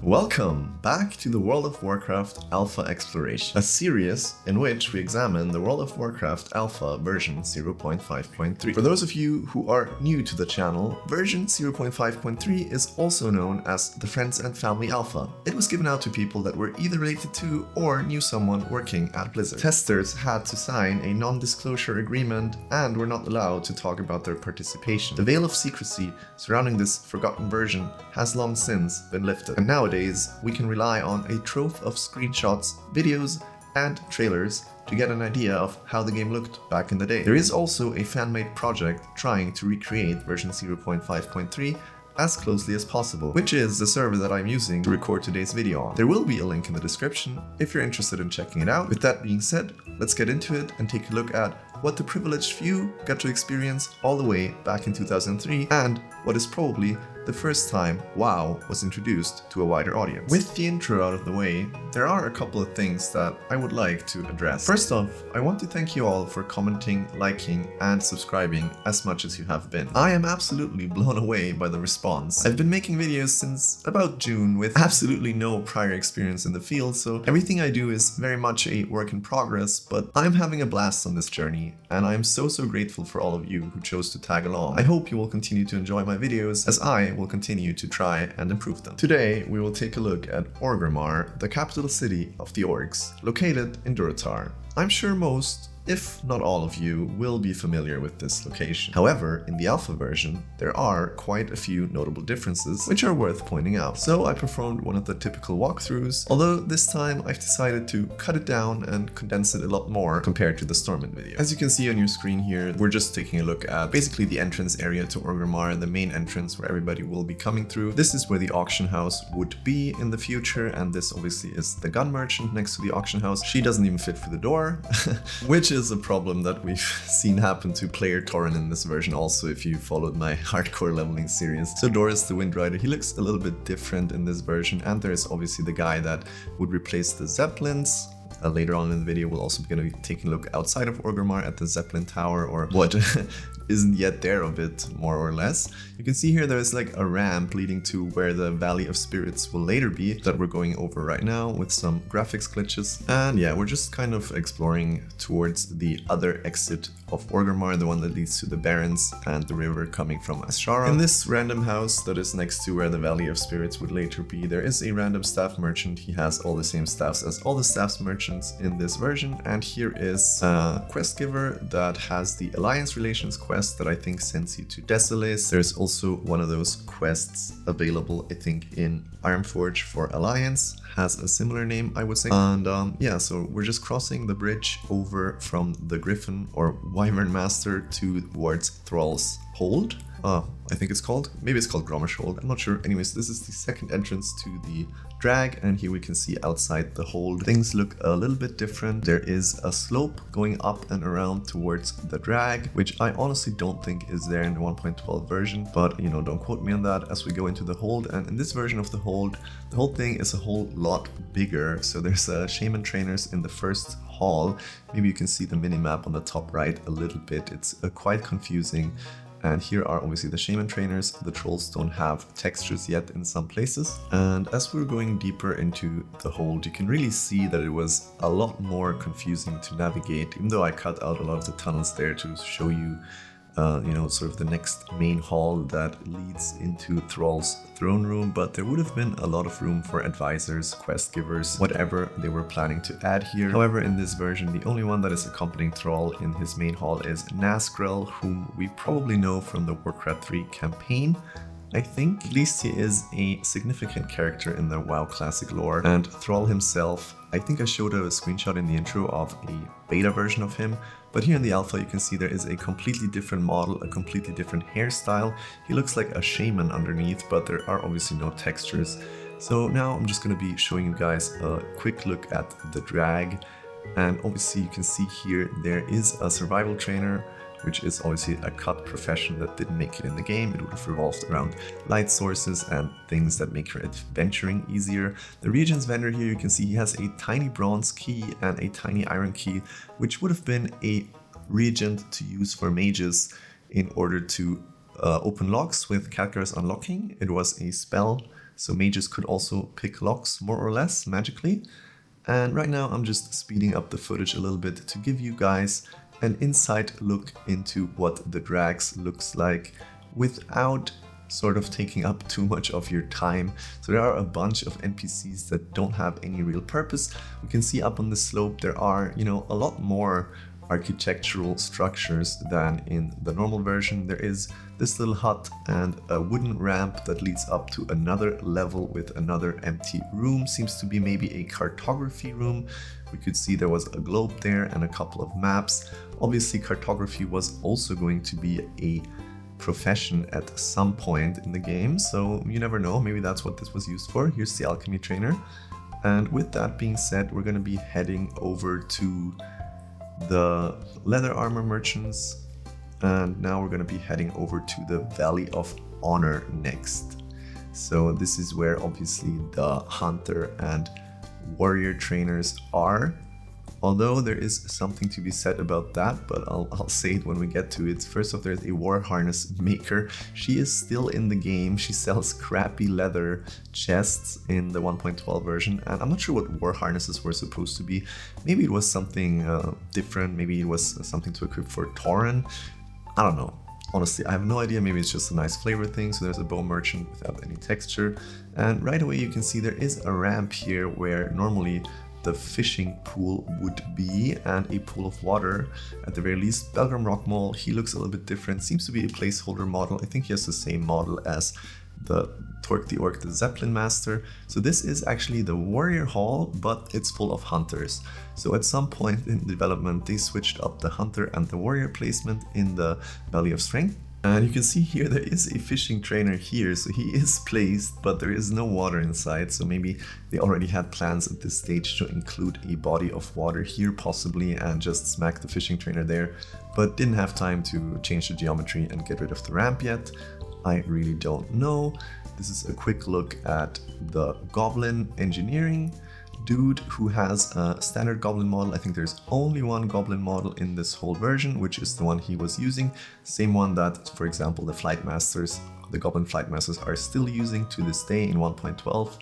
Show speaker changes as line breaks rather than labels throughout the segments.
Welcome back to the World of Warcraft Alpha Exploration, a series in which we examine the World of Warcraft Alpha version 0.5.3. For those of you who are new to the channel, version 0.5.3 is also known as the Friends and Family Alpha. It was given out to people that were either related to or knew someone working at Blizzard. Testers had to sign a non-disclosure agreement and were not allowed to talk about their participation. The veil of secrecy surrounding this forgotten version has long since been lifted, and nowadays we can rely on a trove of screenshots, videos, and trailers to get an idea of how the game looked back in the day. There is also a fan-made project trying to recreate version 0.5.3 as closely as possible, which is the server that I'm using to record today's video on. There will be a link in the description if you're interested in checking it out. With that being said, let's get into it and take a look at what the privileged few got to experience all the way back in 2003 and what is probably the first time WoW was introduced to a wider audience. With the intro out of the way, there are a couple of things that I would like to address. First off, I want to thank you all for commenting, liking, and subscribing as much as you have been. I am absolutely blown away by the response. I've been making videos since about June with absolutely no prior experience in the field, so everything I do is very much a work in progress, but I'm having a blast on this journey, and I'm so grateful for all of you who chose to tag along. I hope you will continue to enjoy my videos as I will continue to try and improve them. Today we will take a look at Orgrimmar, the capital city of the Orcs, located in Durotar. I'm sure most, if not all of you, will be familiar with this location. However, in the alpha version, there are quite a few notable differences which are worth pointing out. So I performed one of the typical walkthroughs, although this time I've decided to cut it down and condense it a lot more compared to the Stormwind video. As you can see on your screen here, we're just taking a look at basically the entrance area to Orgrimmar, the main entrance where everybody will be coming through. This is where the auction house would be in the future, and this obviously is the gun merchant next to the auction house. She doesn't even fit through the door, which is a problem that we've seen happen to player Torren in this version also if you followed my hardcore leveling series. So Doris the Wind Rider, he looks a little bit different in this version, and there's obviously the guy that would replace the Zeppelins. Later on in the video we'll also be going to be taking a look outside of Orgrimmar at the Zeppelin Tower, or what isn't yet there of it, more or less. You can see here there's like a ramp leading to where the Valley of Spirits will later be that we're going over right now with some graphics glitches. And yeah, we're just kind of exploring towards the other exit of Orgrimmar, the one that leads to the Barrens and the river coming from Azshara. In this random house that is next to where the Valley of Spirits would later be, there is a random staff merchant. He has all the same staffs as all the staffs merchants in this version, and here is a quest giver that has the Alliance Relations quest that I think sends you to Desolis. There's also one of those quests available, I think, in Ironforge for Alliance, has a similar name, I would say. And yeah, so we're just crossing the bridge over from the Griffin or Wyvern Master towards Thrall's Hold. I think it's called. Maybe it's called Grommash Hold. I'm not sure. Anyways, this is the second entrance to the drag, and here we can see outside the hold things look a little bit different. There is a slope going up and around towards the drag, which I honestly don't think is there in the 1.12 version, but you know, don't quote me on that as we go into the hold. And in this version of the whole thing is a whole lot bigger. So there's shaman trainers in the first hall. Maybe you can see the minimap on the top right a little bit. It's quite confusing. And here are obviously the shaman trainers. The trolls don't have textures yet in some places. And as we're going deeper into the hold, you can really see that it was a lot more confusing to navigate, even though I cut out a lot of the tunnels there to show you you know, sort of the next main hall that leads into Thrall's throne room, but there would have been a lot of room for advisors, quest givers, whatever they were planning to add here. However, in this version, the only one that is accompanying Thrall in his main hall is Nazgrel, whom we probably know from the Warcraft 3 campaign. I think at least he is a significant character in the WoW Classic lore, and Thrall himself, I think I showed a screenshot in the intro of a beta version of him, but here in the alpha you can see there is a completely different model, a completely different hairstyle. He looks like a shaman underneath, but there are obviously no textures. So now I'm just going to be showing you guys a quick look at the drag, and obviously you can see here there is a survival trainer, which is obviously a cut profession that didn't make it in the game. It would have revolved around light sources and things that make your adventuring easier. The Regent's vendor here, you can see he has a tiny bronze key and a tiny iron key, which would have been a regent to use for mages in order to open locks with Khadgar's Unlocking. It was a spell so mages could also pick locks more or less magically. And right now I'm just speeding up the footage a little bit to give you guys an inside look into what the Drags looks like without sort of taking up too much of your time. So there are a bunch of NPCs that don't have any real purpose. We can see up on the slope there are, you know, a lot more architectural structures than in the normal version. There is this little hut and a wooden ramp that leads up to another level with another empty room. Seems to be maybe a cartography room. We could see there was a globe there and a couple of maps. Obviously cartography was also going to be a profession at some point in the game, so you never know, maybe that's what this was used for. Here's the alchemy trainer, and with that being said, we're going to be heading over to the leather armor merchants, and now we're going to be heading over to the Valley of Honor next. So this is where obviously the hunter and warrior trainers are, although there is something to be said about that, but I'll say it when we get to it. First off, there's a war harness maker. She is still in the game. She sells crappy leather chests in the 1.12 version, and I'm not sure what war harnesses were supposed to be. Maybe it was something different. Maybe it was something to equip for Tauren. I don't know. Honestly, I have no idea. Maybe it's just a nice flavor thing. So there's a bow merchant without any texture, and right away you can see there is a ramp here where normally the fishing pool would be, and a pool of water at the very least. Belgrim Rockmole, he looks a little bit different, seems to be a placeholder model. I think he has the same model as the Torque the Orc, the Zeppelin Master. So this is actually the Warrior Hall, but it's full of hunters. So at some point in development, they switched up the hunter and the warrior placement in the Valley of Strength. And you can see here there is a fishing trainer here, so he is placed, but there is no water inside, so maybe they already had plans at this stage to include a body of water here possibly and just smack the fishing trainer there, but didn't have time to change the geometry and get rid of the ramp yet. I really don't know. This is a quick look at the goblin engineering dude who has a standard goblin model. I think there's only one goblin model in this whole version, which is the one he was using. Same one that, for example, the flight masters, the goblin flight masters are still using to this day in 1.12.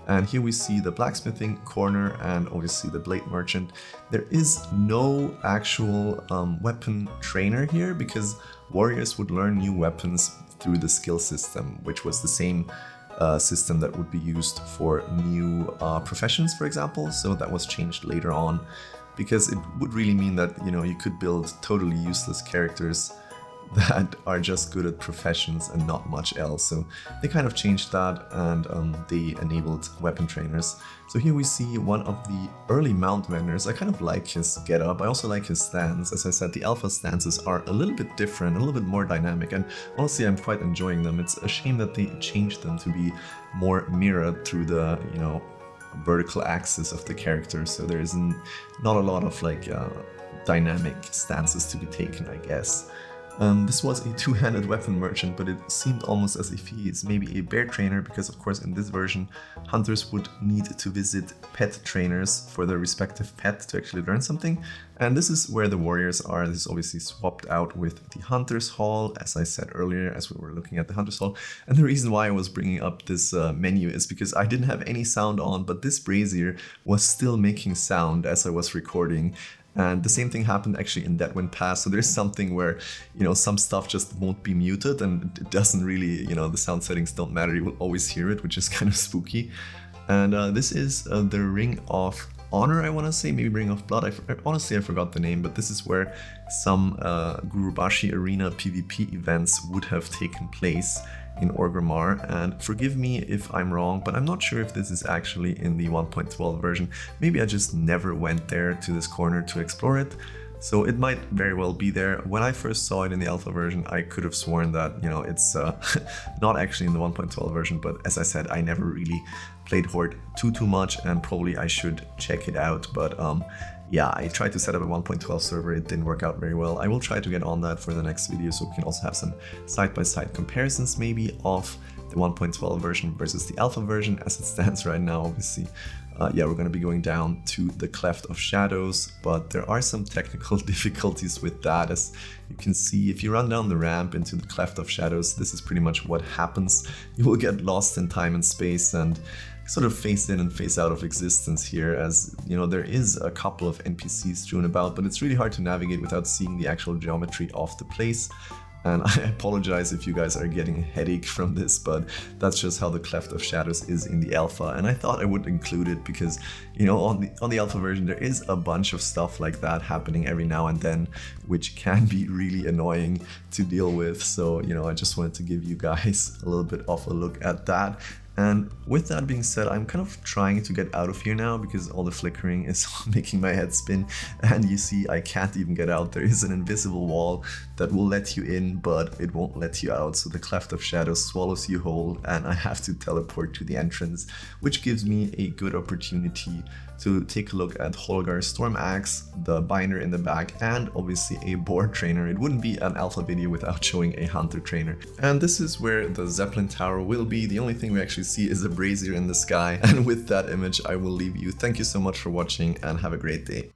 And here we see the blacksmithing corner and obviously the blade merchant. There is no actual weapon trainer here because warriors would learn new weapons through the skill system, which was the same system that would be used for new professions, for example. So that was changed later on because it would really mean that, you know, you could build totally useless characters that are just good at professions and not much else. So they kind of changed that, and they enabled weapon trainers. So here we see one of the early mount vendors. I kind of like his getup. I also like his stance. As I said, the alpha stances are a little bit different, a little bit more dynamic, and honestly I'm quite enjoying them. It's a shame that they changed them to be more mirrored through the, you know, vertical axis of the character. So there isn't not a lot of like dynamic stances to be taken, I guess. This was a two-handed weapon merchant, but it seemed almost as if he is maybe a bear trainer, because of course in this version hunters would need to visit pet trainers for their respective pet to actually learn something. And this is where the warriors are. This is obviously swapped out with the Hunter's Hall, as I said earlier, as we were looking at the Hunter's Hall. And the reason why I was bringing up this menu is because I didn't have any sound on, but this brazier was still making sound as I was recording. And the same thing happened actually in Deadwind Pass. So there's something where, you know, some stuff just won't be muted and it doesn't really, you know, the sound settings don't matter. You will always hear it, which is kind of spooky. And this is the Ring of Honor, I want to say, maybe Ring of Blood. Honestly, I forgot the name, but this is where some Gurubashi Arena PvP events would have taken place in Orgrimmar. And forgive me if I'm wrong, but I'm not sure if this is actually in the 1.12 version. Maybe I just never went there to this corner to explore it. So it might very well be there. When I first saw it in the alpha version, I could have sworn that, you know, it's not actually in the 1.12 version, but as I said, I never really played Horde too much, and probably I should check it out. But yeah, I tried to set up a 1.12 server, it didn't work out very well. I will try to get on that for the next video, so we can also have some side-by-side comparisons maybe of the 1.12 version versus the alpha version as it stands right now. Obviously yeah, we're going to be going down to the Cleft of Shadows, but there are some technical difficulties with that. As you can see, if you run down the ramp into the Cleft of Shadows, this is pretty much what happens. You will get lost in time and space and sort of phase in and phase out of existence here, as you know, there is a couple of NPCs strewn about, but it's really hard to navigate without seeing the actual geometry of the place. And I apologize if you guys are getting a headache from this, but that's just how the Cleft of Shadows is in the alpha. And I thought I would include it because, you know, on the alpha version, there is a bunch of stuff like that happening every now and then, which can be really annoying to deal with. So, you know, I just wanted to give you guys a little bit of a look at that. And with that being said, I'm kind of trying to get out of here now because all the flickering is making my head spin, and you see I can't even get out. There is an invisible wall that will let you in, but it won't let you out, so the Cleft of Shadows swallows you whole and I have to teleport to the entrance, which gives me a good opportunity to take a look at Holgar's Storm Axe, the binder in the back, and obviously a boar trainer. It wouldn't be an alpha video without showing a hunter trainer. And this is where the Zeppelin Tower will be. The only thing we actually see is a brazier in the sky. And with that image, I will leave you. Thank you so much for watching and have a great day.